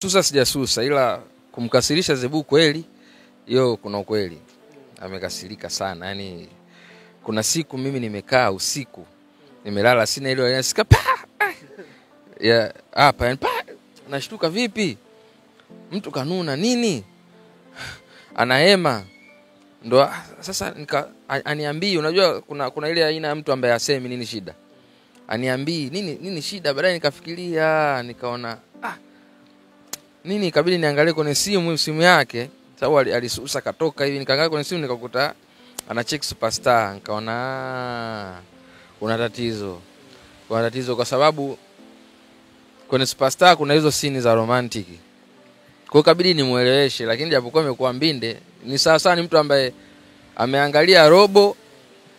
Susa sijasusa, ila kumkasirisha Zebu kweli, hiyo kuna ukweli. Amekasirika sana. Yaani kuna siku mimi nimekaa usiku, nimelala sina ile yasika ya hapa nashtuka vipi? Mtu kanuna nini? Anahema. Ndo sasa aniambii, unajua kuna ile aina ya mtu ambaye asemi nini shida. Aniambii nini shida, baadaye nikafikiria, nikaona nini, ikabidi niangalie kwenye simu yake, sababu alisusa katoka hivi, nikaangalia kwenye simu nikakuta ana check Superstar, nikaona kuna tatizo. Kuna tatizo kwa sababu kwenye Superstar kuna hizo scene za romantic. Kwa ikabidi nimueleweshe, lakini japokuwa amekuwa mbinde, ni sawa ni mtu ambaye ameangalia robo,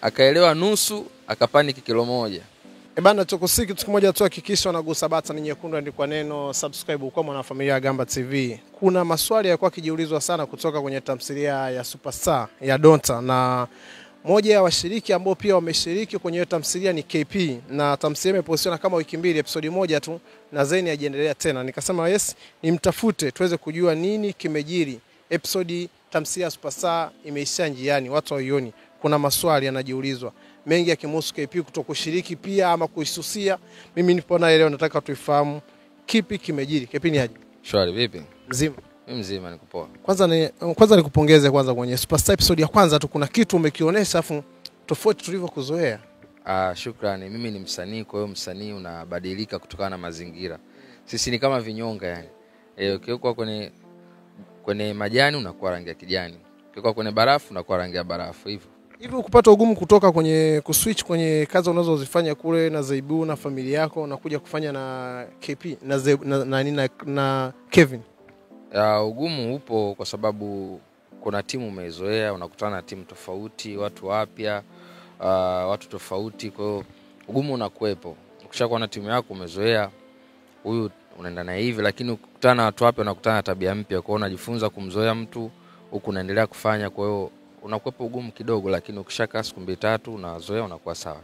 akaelewa nusu, akapaniki kilo moja. Bana, tukusiki kitu kimoja tu, hakikisha unagusa button nyekundu andikwa neno subscribe kwa mwanafamilia ya Gamba TV. Kuna maswali yalikuwa kijiulizwa sana kutoka kwenye tamthilia ya Superstar ya Donta, na moja ya washiriki ambao pia wameshiriki kwenye tamthilia ni KP, na tamthilia imepostiwa kama wiki mbili, episode moja tu, na Zeni hajiendelea tena. Nikasema yes, nimtafute tuweze kujua nini kimejiri. Episode tamthilia ya Superstar imeisha njiani, watu waioni. Kuna maswali yanajiulizwa mengi yakimhusu KP kutokushiriki pia ama kuisusia. Mimi nipo na leo nataka tuifahamu kipi kimejiri. KP ni aje? Shwari vipi? Mzima. Mimi mzima, niko poa. Kwanza nikupongeze kwenye Superstar episode ya kwanza tu kuna kitu umekionyesha afu tofauti tulivyokuzoea. Shukrani. Mimi ni msanii, kwa hiyo msanii unabadilika kutokana na mazingira. Sisi ni kama vinyonga yani. Ukiwa kwenye majani unakuwa rangi ya kijani. Ukiwa kwenye barafu unakuwa rangi ya barafu hivyo. Hivi ukupata ugumu kutoka kwenye kuswitch kwenye kazi unazozifanya kule na Zaibu na familia yako na kuja kufanya na KP na Kevin? Ugumu upo kwa sababu kuna timu umezoea, unakutana na timu tofauti, watu wapya, watu tofauti, kwa hiyo ugumu unakuepo. Ukishakuwa na timu yako umezoea, huyu unaenda na hivi, lakini ukikutana na watu wapya unakutana na tabia mpya, kwa hiyo unajifunza kumzoea mtu huku unaendelea kufanya, kwa hiyo unakuepo ugumu kidogo, lakini ukishakaa siku 2-3 unazoea, unakuwa sawa.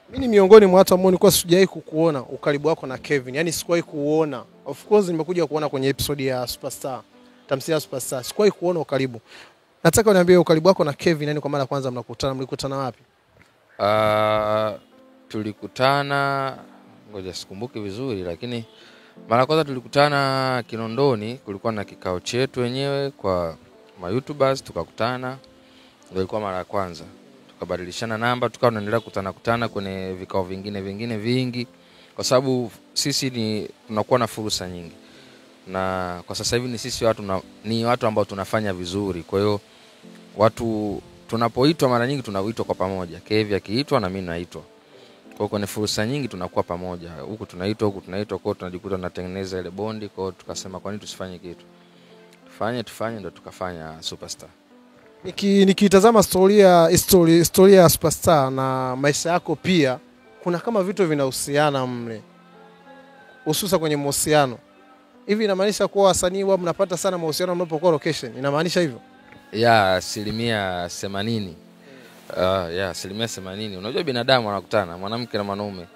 Mimi ni miongoni mwa watu ambao nilikuwa sijawahi kukuona ukaribu wako na Kevin. Yaani sikuwahi kuona. Of course nimekuja kuona kwenye episode ya Superstar, tamthilia ya Superstar. Sikuwahi kuona ukaribu. Nataka uniambie ukaribu wako na Kevin, yani kwa mara kwanza mlikutana wapi? Tulikutana, ngoja sikumbuki vizuri, lakini mara kwanza tulikutana Kinondoni, kulikuwa na kikao chetu wenyewe kwa YouTubers, tukakutana. Ndio ilikuwa mara ya kwanza. Tukabadilishana namba, tukawa tunaendelea kukutana kwenye vikao vingine vingi, kwa sababu sisi tunakuwa na fursa nyingi. Na kwa sasa hivi sisi ni watu ambao tunafanya vizuri. Kwa hiyo watu tunapoitwa mara nyingi tunaitwa kwa pamoja. Kevi akiitwa na mimi naitwa. Kwa hiyo kwenye fursa nyingi tunakuwa pamoja. Huku tunaitwa, kwa hiyo tunajikuta tunatengeneza ile bondi, kwa hiyo tukasema kwa nini tusifanye kitu? Tufanye ndio tukafanya Superstar. Nikitazama historia ya Superstar na maisha yako pia, kuna kama vitu vinahusiana mle, hususa kwenye mahusiano. Hivi inamaanisha kuwa wasanii wao mnapata sana mahusiano mnapokuwa location? Inamaanisha hivyo? Ya 80%. 80%. Unajua binadamu wanakutana, mwanamke na mwanaume.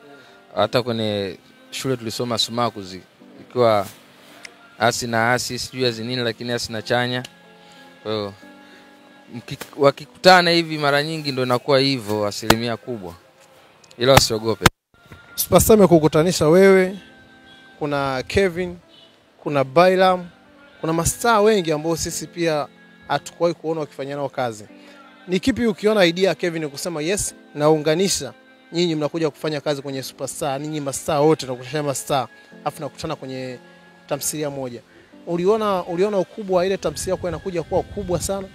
Hata kwenye shule tulisoma Sumakuzi, ikiwa asi na asi sijui nini, lakini asi na chanya. Kwa hiyo wakikutana hivi mara nyingi ndio inakuwa hivyo 100% kubwa. Ila usiogope. Superstar imekukutanisha wewe, kuna Kevin, kuna Bailam, kuna mastaa wengi ambao sisi pia hatukuwahi kuona wakifanya nao kazi. Ni kipi ukiona idea ya Kevin kusema yes, naunganisha nyinyi mnakuja kufanya kazi kwenye Superstar, ninyi mastaa wote tunakushana mastaa, afu nakutana kwenye tamthilia moja. Uliona ukubwa wa ile tamthilia kwa inakuja kuwa kubwa sana?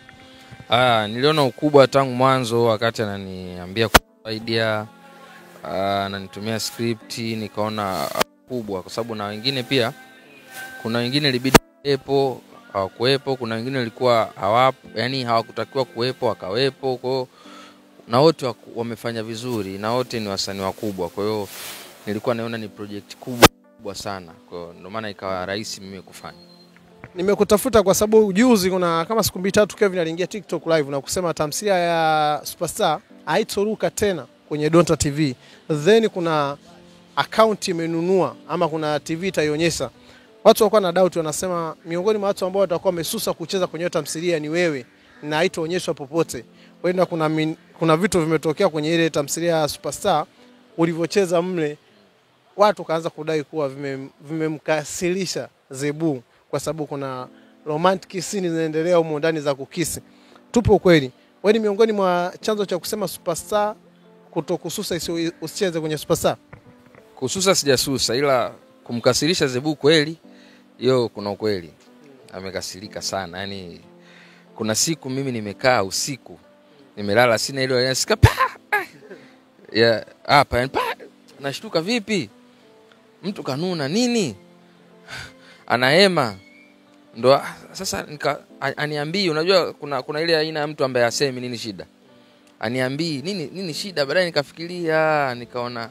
Niliona ukubwa tangu mwanzo, wakati ananiambia kwa idea, ananitumia script, nikaona kubwa, kwa sababu na wengine pia kuna wengine ilibidi kuwepo, hawakuwepo, kuna wengine ilikuwa hawapo, yani hawakutakiwa kuwepo wakawepo, kwa hiyo na wote wamefanya vizuri, na wote ni wasanii wakubwa, kwa hiyo nilikuwa naona ni project kubwa sana, kwa hiyo ndio maana ikawa rahisi mimi kufanya. Nimekutafuta kwa sababu juzi kuna kama siku 2-3 Kevin aliingia TikTok live na kusema tamthilia ya Superstar haitoruka tena kwenye Donta TV. Then kuna account imenunua ama kuna TV itaionyesha. watu wako na doubt, wanasema miongoni mwa watu ambao watakuwa wamesusa kucheza kwenye tamthilia ni wewe na haitaonyeshwa popote. Wenda kuna vitu vimetokea kwenye ile tamthilia ya Superstar ulivyocheza mle, watu kaanza kudai kuwa vimemkasirisha Zebu kwa sababu kuna romantic scene zinaendelea huko ndani za kukisi. Tupo kweli. Wewe ni miongoni mwa chanzo cha kusema Superstar kutokususa usicheze kwenye Superstar? Kususa sijasusa, ila kumkasirisha Zebu kweli, hiyo kuna ukweli. Amekasirika sana. Yaani kuna siku mimi nimekaa usiku, nimelala sina ile yasika ya hapa nashtuka, vipi? Mtu kanuna nini? Anahema. Ndo sasa aniambii, unajua kuna ile aina ya mtu ambaye asemi nini shida. Aniambii nini shida, baadaye nikafikiria, nikaona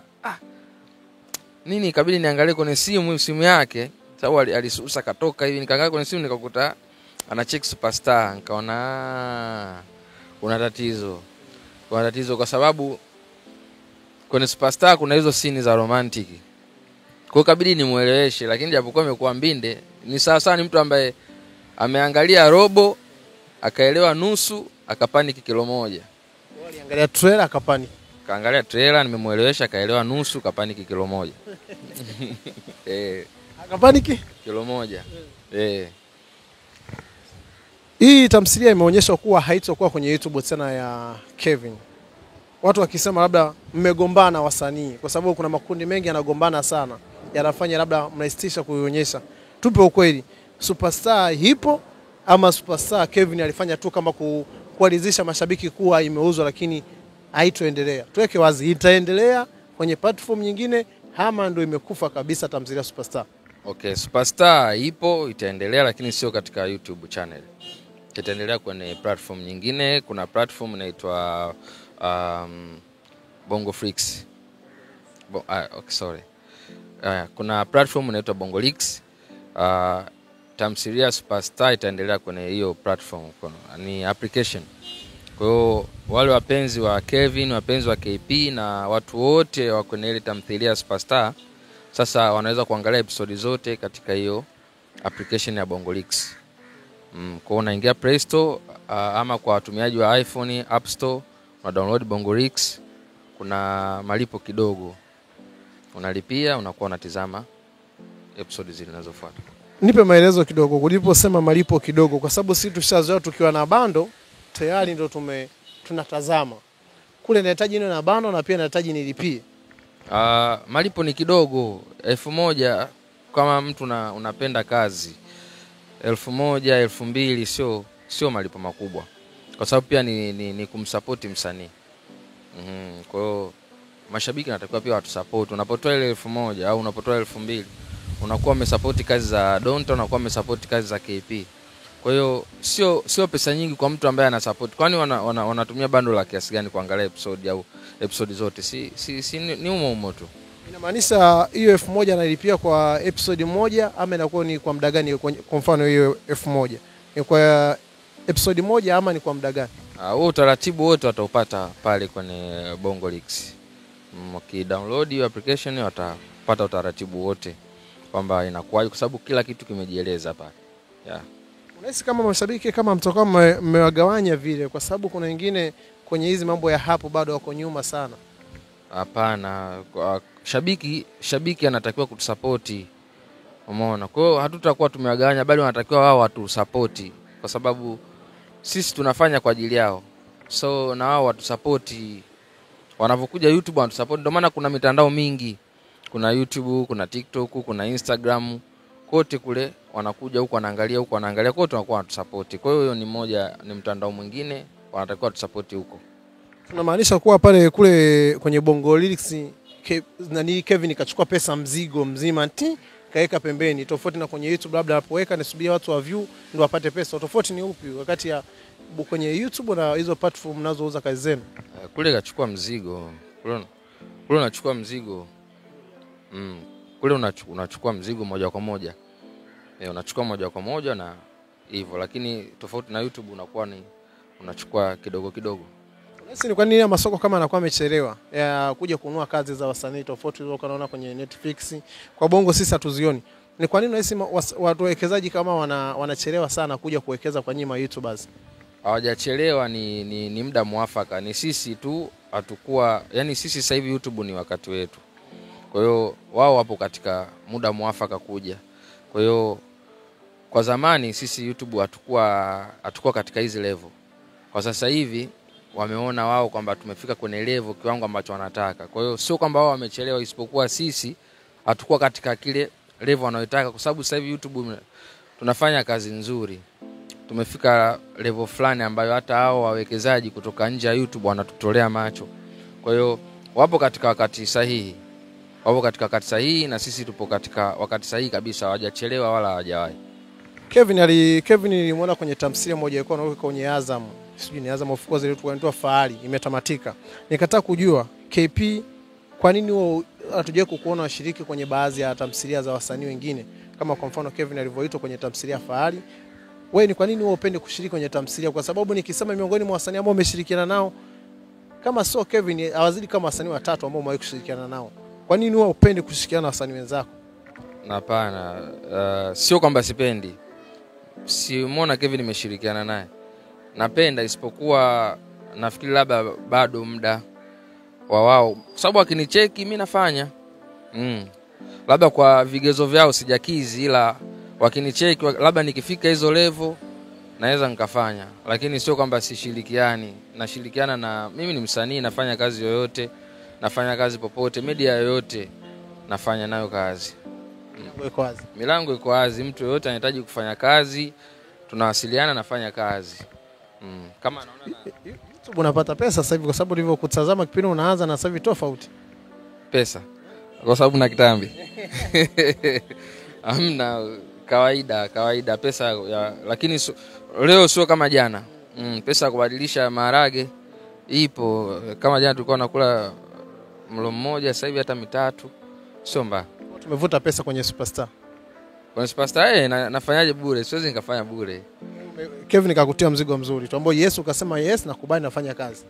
nini, ikabidi niangalie kwenye simu yake, sababu alisusa katoka hivi, nikaangalia kwenye simu nikakuta ana check Superstar, nikaona kuna tatizo. Kuna tatizo kwa sababu kwenye Superstar kuna hizo scene za romantic. Kwa hiyo ikabidi nimueleweshe, lakini japokuwa imekuwa mbinde, ni sawa ni mtu ambaye ameangalia robo, akaelewa nusu, akapaniki kilo moja. Aliangalia trailer akapaniki. Kaangalia trailer, nimemuelewesha, akaelewa nusu, kapaniki kilo moja. Akapaniki kilo moja. Hii tamthilia imeonyeshwa kuwa haitakuwa kwenye YouTube tena ya Kevin. Watu wakisema labda mmegombana wasanii, kwa sababu kuna makundi mengi yanagombana sana, yanafanya labda mnaistisha kuionyesha. Tupe ukweli, Superstar ipo ama Superstar Kevin alifanya tu kama kualizisha mashabiki kuwa imeuzwa lakini haitoendelea? Tuweke wazi, itaendelea kwenye platform nyingine ama ndio imekufa kabisa tamthilia Superstar? Okay, Superstar ipo, itaendelea, lakini sio katika YouTube channel. Itaendelea kwenye platform nyingine. Kuna platform inaitwa Bongo Flix. Kuna platform inaitwa Bongo Lix. Tamthilia Superstar itaendelea kwenye hiyo platform, ni application. Kwa hiyo wale wapenzi wa Kevin, wapenzi wa KP na watu wote wa kwenye ile tamthilia Superstar sasa wanaweza kuangalia episode zote katika hiyo application ya Bongo Lix. Kwa unaingia Play Store ama kwa watumiaji wa iPhone App Store, una download Bongo Lix. Kuna malipo kidogo, unalipia, unakuwa unatizama episode zile zinazofuata. Nipe maelezo kidogo uliposema malipo kidogo, kwa sababu sisi tushazoea tukiwa na bando tayari ndio tunatazama. Kule inahitaji na bando na pia inahitaji nilipie. Malipo ni kidogo, 1000 kama mtu unapenda kazi. 1000, 2000 sio malipo makubwa. Kwa sababu pia ni kumsupport msanii. Kwa hiyo mashabiki natakiwa pia watu support. Unapotoa ile 1000 au unapotoa 2000, unakuwa umesupport kazi za Donta, unakuwa umesupport kazi za KP. Kwa hiyo sio pesa nyingi kwa mtu ambaye ana support. Kwani wanatumia bando la kiasi gani kuangalia episode au episode zote? Si ni umo tu. Inamaanisha hiyo 1000 analipia kwa episode moja ama inakuwa ni kwa muda gani? Kwa mfano hiyo 1000 ni kwa episode moja ama ni kwa muda gani? Huo utaratibu wote wataupata pale kwenye Bongo Lix. Download hiyo application watapata utaratibu wote kwamba inakuwa, kwa sababu kila kitu kimejieleza pale. Unahisi kama mashabiki kama mtoka mmewagawanya vile, kwa sababu kuna wengine kwenye hizi mambo ya hapo bado wako nyuma sana? Hapana, shabiki anatakiwa kutusupport. Umeona? Kwa hiyo hatutakuwa tumewagawanya, bali wanatakiwa wao watusupport, kwa sababu sisi tunafanya kwa ajili yao. So na wao watusupport. Wanapokuja YouTube wanatusupport. Ndio maana kuna mitandao mingi. Kuna YouTube, kuna TikTok, kuna Instagram. Kote kule wanakuja huko wanaangalia, kote tunakuwa wanatusupport. Kwa hiyo ni mtandao mwingine wanatakiwa tusupport huko. Tunamaanisha kuwa pale kule kwenye Bongo Lix Kevin kachukua pesa mzigo mzima kaeka pembeni, tofauti na kwenye YouTube labda anapoweka nisubia watu wa view ndio wapate pesa. Tofauti ni upi wakati ya kwenye YouTube na hizo platform mnazouza kazi zenu? Kule kachukua mzigo. Kule unachukua mzigo. Kule unachukua mzigo moja kwa moja. Unachukua moja kwa moja na hivyo, lakini tofauti na YouTube unakuwa ni unachukua kidogo kidogo. Unahisi ni kwa nini masoko kama anakuwa amechelewa ya kuja kununua kazi za wasanii tofauti zile unaona kwenye Netflix? Kwa Bongo sisi hatuzioni. Ni kwa nini unahisi watu wawekezaji kama wanachelewa sana kuja kuwekeza kwa nyinyi YouTubers? Hawajachelewa, ni muda mwafaka. Ni sisi tu hatakuwa, yani sisi sasa hivi YouTube ni wakati wetu. Kwa hiyo wao wapo katika muda mwafaka kuja. Kwa hiyo kwa zamani sisi YouTube hatakuwa katika hizi level. Kwa sasa hivi wameona wao kwamba tumefika kwenye level kiwango ambacho wanataka. Kwa hiyo sio kwamba wao wamechelewa, isipokuwa sisi hatakuwa katika kile level wanayotaka, kwa sababu sasa hivi YouTube tunafanya kazi nzuri. Tumefika level fulani ambayo hata hao wawekezaji kutoka nje ya YouTube wanatutolea macho. Kwa hiyo wapo katika wakati sahihi. Wapo katika wakati sahihi na sisi tupo katika wakati sahihi kabisa, hawajachelewa wala hawajawahi. Kevin nilimwona kwenye tamthilia moja ilikuwa inaweka kwenye Azam. Sijui ni Azam, of course, ile tunaitwa Fahari imetamatika. Nikataka kujua KP, kwa nini wao hatujaye kukuona washiriki kwenye baadhi ya tamthilia za wasanii wengine, kama kwa mfano Kevin alivyoitwa kwenye tamthilia Fahari? Wewe ni kwa nini wewe upende kushiriki kwenye tamthilia? Kwa sababu nikisema miongoni mwa wasanii ambao umeshirikiana nao, kama sio Kevin hawazidi kama wasanii watatu ambao umewahi kushirikiana nao. Kwa nini wewe upende kushirikiana na wasanii wenzako? Hapana, sio kwamba sipendi. Simuona Kevin nimeshirikiana naye. Napenda, isipokuwa nafikiri labda bado muda wao. Kwa sababu akinicheki mimi nafanya. Labda kwa vigezo vyao sijakizi, ila wakinicheki labda nikifika hizo level naweza nikafanya. Lakini sio kwamba sishirikiani. Nashirikiana na mimi ni msanii, nafanya kazi yoyote, nafanya kazi popote, media yoyote nafanya nayo kazi. Milango iko wazi. Mtu yoyote anahitaji kufanya kazi, tunawasiliana, nafanya kazi. Kama naona YouTube unapata pesa sasa hivi, kwa sababu nilivyokutazama kipindi unaanza na sasa hivi tofauti. Pesa kwa sababu na kitambi. Hamna, kawaida pesa lakini leo sio kama jana. Pesa kubadilisha maharage ipo. Kama jana tulikuwa nakula mlo mmoja, sasa hivi hata mitatu. Sio mbaya. Tumevuta pesa kwenye Superstar. Kwenye Superstar nafanyaje bure? Siwezi nikafanya bure. Kevin kakutia mzigo mzuri. Tuambao Yesu ukasema yes, nakubali nafanya kazi.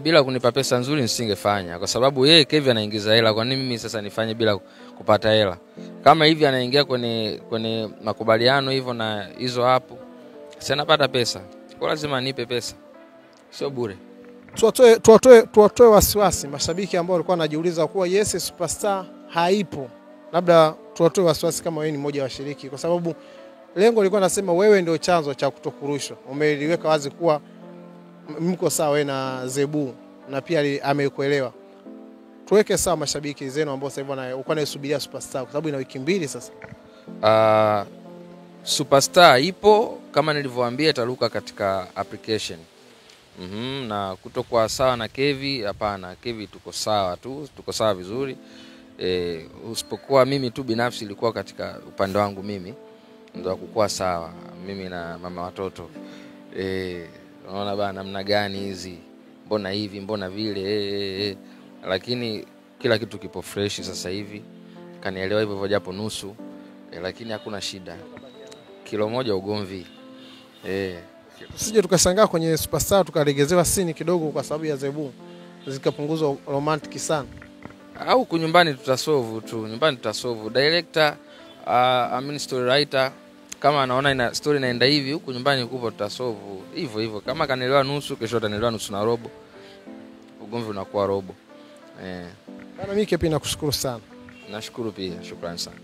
Bila kunipa pesa nzuri nisingefanya, kwa sababu yeye Kevin anaingiza hela. Kwa nini mimi sasa nifanye bila kupata hela? Kama hivi anaingia kwenye makubaliano hivyo na hizo hapo, sasa napata pesa. Kwa lazima nipe pesa. Sio bure. Tuwatoe wasiwasi mashabiki ambao walikuwa wanajiuliza kuwa yes Superstar haipo. Labda tuwatoe wasiwasi kama wewe ni mmoja wa washiriki, kwa sababu lengo lilikuwa nasema wewe ndio chanzo cha kutokurushwa. Umeliweka wazi kuwa mko sawa wewe na Zebu, na pia amekuelewa. Tuweke sawa mashabiki zenu ambao sasa hivi walikuwa wanasubiria Superstar, kwa sababu ina wiki mbili sasa. Superstar ipo kama nilivyowaambia, itaruka katika application. Na kutokuwa sawa na Kevi, hapana. Kevi tuko sawa tu, tuko sawa vizuri. Usipokuwa mimi tu binafsi ilikuwa katika upande wangu mimi ndio kukua sawa, mimi na mama watoto. Unaona bana namna gani hizi, mbona hivi, mbona vile. Lakini kila kitu kipo fresh sasa hivi. Kanielewa hivyo japo nusu. Lakini hakuna shida. Kilo moja ugomvi. Usije tukashangaa kwenye Superstar tukalegezewa scene kidogo kwa sababu ya Zebu, zikapunguzwa romantic sana. Au kunyumbani tutasolve tu. Nyumbani tutasolve. Director, story writer, kama anaona story inaenda hivi, huko nyumbani kupo tutasolve hivyo. Kama kanielewa nusu, kesho atanielewa nusu na robo. Ugomvi unakuwa robo. Bana, mimi KP nakushukuru sana. Nashukuru pia, shukrani sana.